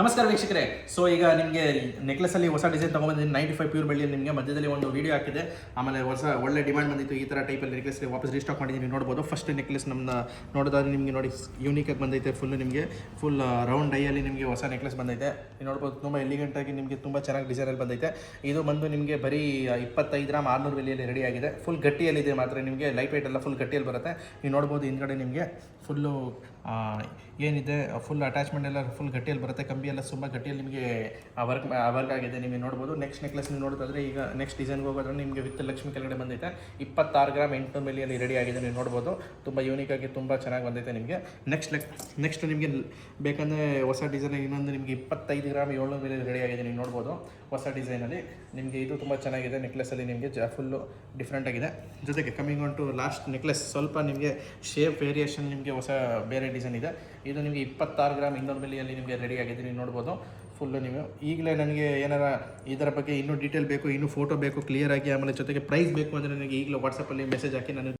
ನಮಸ್ಕಾರ ವೀಕ್ಷಕರೇ. ಸೊ ಈಗ ನಿಮಗೆ ನೆಕ್ಲೆಸಲ್ಲಿ ಹೊಸ ಡಿಸೈನ್ ತೊಗೊಂಬಂದಿದ್ದೀನಿ. 95 ಪ್ಯೂರ್ ಬೆಳ್ಳಿ ನಿಮಗೆ ಮಧ್ಯದಲ್ಲಿ ಒಂದು ವಿಡಿಯೋ ಹಾಕಿದೆ. ಆಮೇಲೆ ಒಳ್ಳೆ ಡಿಮಾಂಡ್ ಬಂದಿತ್ತು ಈ ಥರ ಟೈಪಲ್ಲಿ ನೆಕ್ಲೆಸ್ ವಾಪಸ್ ರೀಸ್ಟಾಕ್ ಮಾಡಿದ್ದೀನಿ. ನೋಡ್ಬೋದು ಫಸ್ಟ್ ನೆಕ್ಲೆಸ್ ನಮ್ಮನ್ನ ನೋಡೋದಾದ್ರೆ ನಿಮಗೆ ನೋಡಿ ಯೂನಿಕಾಗಿ ಬಂದೈತೆ. ಫುಲ್ ರೌಂಡ್ ಡೈಯಲ್ಲಿ ನಿಮಗೆ ಹೊಸ ನೆಕ್ಲೆಸ್ ಬಂದೈತೆ. ನೀವು ನೋಡ್ಬೋದು ತುಂಬ ಎಲಿಗೆಂಟಾಗಿ ನಿಮಗೆ ತುಂಬ ಚೆನ್ನಾಗಿ ಡಿಸೈನಲ್ಲಿ ಬಂದೈತೆ. ಇದು ಬಂದು ನಿಮಗೆ ಬರೀ 25 ಗ್ರಾಮ್ 600 ಮಿಲಿಯಲ್ಲಿ ರೆಡಿ ಆಗಿದೆ. ಫುಲ್ ಗಟ್ಟಿಯಲ್ಲಿದೆ ಮಾತ್ರ, ನಿಮಗೆ ಲೈಟ್ ವೆಯ್ಟ್ ಎಲ್ಲ ಫುಲ್ ಗಟ್ಟಿಯಲ್ಲಿ ಬರುತ್ತೆ. ನೀವು ನೋಡ್ಬೋದು ಹಿಂದ್ಗಡೆ ನಿಮಗೆ ಫುಲ್ಲು ಏನಿದೆ ಫುಲ್ ಅಟ್ಯಾಚ್ಮೆಂಟ್ ಎಲ್ಲ ಫುಲ್ ಗಟ್ಟಿಯಲ್ಲಿ ಬರುತ್ತೆ. ಕಂಬಿ ಎಲ್ಲ ತುಂಬ ಗಟ್ಟಿಯಲ್ಲಿ ನಿಮಗೆ ವರ್ಕ್ ಆಗಿದೆ. ನಿಮಗೆ ನೋಡ್ಬೋದು. ನೆಕ್ಸ್ಟ್ ನೆಕ್ಲೆಸ್ ನೀವು ನೋಡೋದಾದ್ರೆ ಈಗ ನೆಕ್ಸ್ಟ್ ಡಿಸೈನ್ಗೆ ಹೋಗೋದ್ರೆ ನಿಮಗೆ ವಿತ್ ಲಕ್ಷ್ಮಿ ಕೆಳಗಡೆ ಬಂದೈತೆ. 26 ಗ್ರಾಮ್ 800 ಮಿಲಿಯಲ್ಲಿ ರೆಡಿ ಆಗಿದೆ. ನೀವು ನೋಡ್ಬೋದು ತುಂಬ ಯೂನಿಕಾಗಿ ತುಂಬ ಚೆನ್ನಾಗಿ ಬಂದೈತೆ ನಿಮಗೆ. ನೆಕ್ಸ್ಟ್ ನಿಮಗೆ ಬೇಕಂದರೆ ಹೊಸ ಡಿಸೈನ್ ಇನ್ನೊಂದು ನಿಮಗೆ 25 ಗ್ರಾಮ್ 700 ಮಿಲಿಯಲ್ಲಿ ರೆಡಿ ಆಗಿದೆ. ನೀವು ನೋಡ್ಬೋದು ಹೊಸ ಡಿಸೈನಲ್ಲಿ ನಿಮಗೆ ಇದು ತುಂಬ ಚೆನ್ನಾಗಿದೆ. ನೆಕ್ಲೆಸಲ್ಲಿ ನಿಮಗೆ ಫುಲ್ಲು ಡಿಫ್ರೆಂಟ್ ಆಗಿದೆ. ಜೊತೆಗೆ coming on to last necklace, ಸ್ವಲ್ಪ ನಿಮಗೆ ಶೇಪ್ ವೇರಿಯೇಷನ್ ನಿಮಗೆ ಹೊಸ ಬೇರೆ ಡಿಸೈನ್ ಇದೆ. ಇದು ನಿಮಗೆ 26 ಗ್ರಾಮ್ 200 ಮಿಲಿಯಲ್ಲಿ ನಿಮಗೆ ರೆಡಿ ಆಗಿದೆ. ನೀವು ನೋಡ್ಬೋದು ಫುಲ್ಲು. ನೀವು ಈಗಲೇ ನನಗೆ ಏನಾರ ಇದರ ಬಗ್ಗೆ ಇನ್ನೂ ಡೀಟೇಲ್ ಬೇಕು, ಇನ್ನೂ ಫೋಟೋ ಬೇಕು ಕ್ಲಿಯರಾಗಿ, ಆಮೇಲೆ ಜೊತೆಗೆ ಪ್ರೈಸ್ ಬೇಕು ಅಂದರೆ ನನಗೆ ಈಗಲೇ ವಾಟ್ಸಪ್ಪಲ್ಲಿ ಮೆಸೇಜ್ ಹಾಕಿ ನಾನು